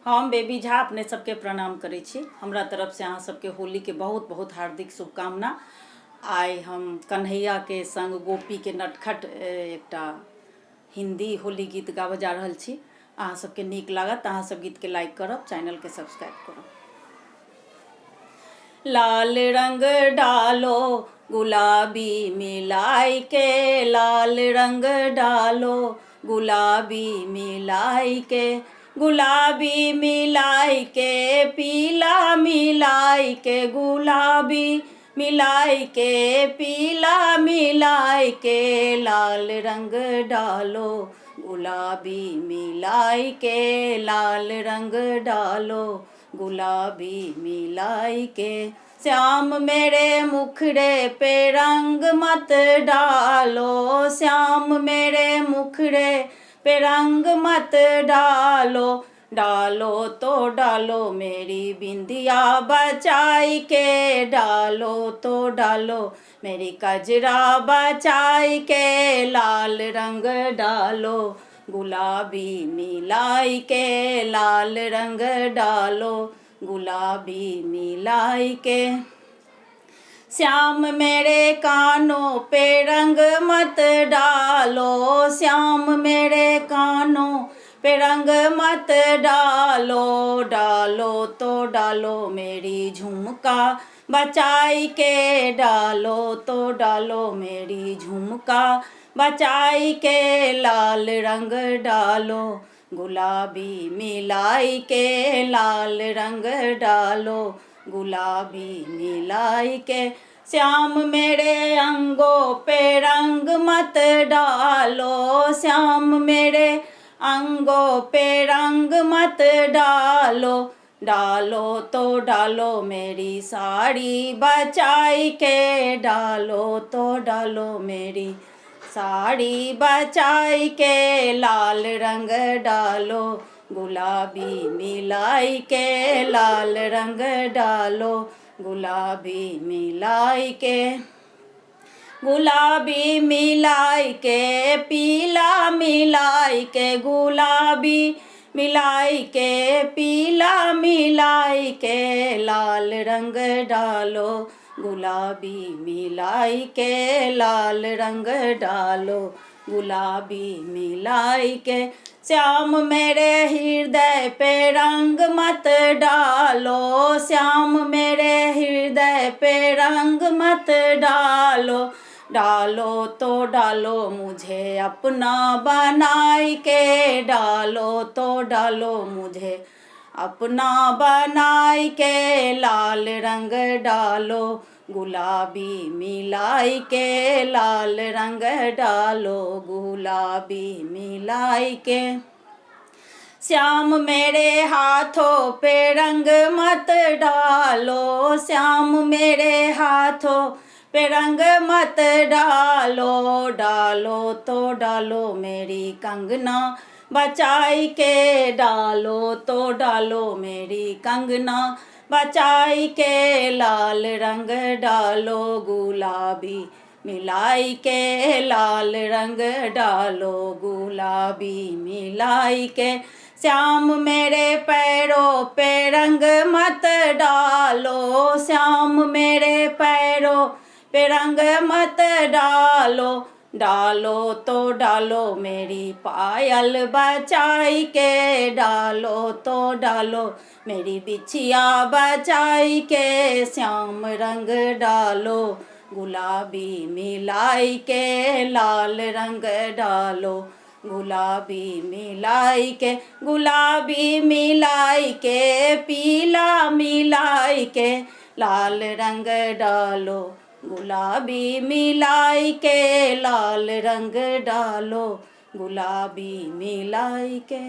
हम बेबी झा अपने सबके प्रणाम करै छी। हमरा तरफ से अहाँ सबके होली के बहुत बहुत हार्दिक शुभकामना। आइ हम कन्हैया के संग गोपी के नटखट एकटा हिंदी होली गीत गाबऽ जा रहल छी। अहाँ सबके नीक लागत, अहाँ सब गीत के लाइक करब, चैनल के सब्सक्राइब करब। लाल रंग डालो गुलाबी मिलाई के, लाल रंग डालो गुलाबी मिलाई के, गुलाबी मिलाई के पीला मिलाई के, गुलाबी मिलाई के पीला मिलाई के, लाल रंग डालो गुलाबी मिलाई के, लाल रंग डालो गुलाबी मिलाई के। श्याम मेरे मुखड़े पे रंग मत डालो, श्याम मेरे मुखड़े पे रंग मत डालो, डालो तो डालो मेरी बिंदिया बचाई के, डालो तो डालो मेरी कजरा बचाई के, लाल रंग डालो गुलाबी मिलाई के, लाल रंग डालो गुलाबी मिलाई के। श्याम मेरे कानों पे रंग मत डालो, श्याम मेरे कानों पे रंग मत डालो, डालो तो डालो मेरी झुमका बचाई के, डालो तो डालो मेरी झुमका बचाई के, लाल रंग डालो गुलाबी मिलाई के, लाल रंग डालो गुलाबी मिलाई के। श्याम मेरे अंगों पे रंग मत डालो, श्याम मेरे अंगों पे रंग मत डालो, डालो तो डालो मेरी साड़ी बचाई के, डालो तो डालो मेरी साड़ी बचाई के, लाल रंग डालो गुलाबी मिलाई के, लाल रंग डालो गुलाबी मिलाई के, गुलाबी मिलाई के पीला मिलाई के, गुलाबी मिलाई के पीला मिलाई के, लाल रंग डालो गुलाबी मिलाई के, लाल रंग डालो गुलाबी मिलाई के। श्याम मेरे हृदय पे रंग मत डालो, श्याम मेरे हृदय पे रंग मत डालो, डालो तो डालो मुझे अपना बनाई के, डालो तो डालो मुझे अपना बनाई के, लाल रंग डालो गुलाबी मिलाई के, लाल रंग डालो गुलाबी मिलाई के। श्याम मेरे हाथों पे रंग मत डालो, श्याम मेरे हाथों पे रंग मत डालो, डालो तो डालो मेरी कंगना बचाई के, डालो तो डालो मेरी कंगना बचाई के, लाल रंग डालो गुलाबी मिलाई के, लाल रंग डालो गुलाबी मिलाई के। श्याम मेरे पैरों पे रंग मत डालो, श्याम मेरे पैरों पे रंग मत डालो, डालो तो डालो मेरी पायल बचाई के, डालो तो डालो मेरी बिछिया बचाई के, श्याम रंग डालो गुलाबी मिलाई के, लाल रंग डालो गुलाबी मिलाई के, गुलाबी मिलाई के पीला मिलाई के, लाल रंग डालो गुलाबी मिलाई के, लाल रंग डालो गुलाबी मिलाई के।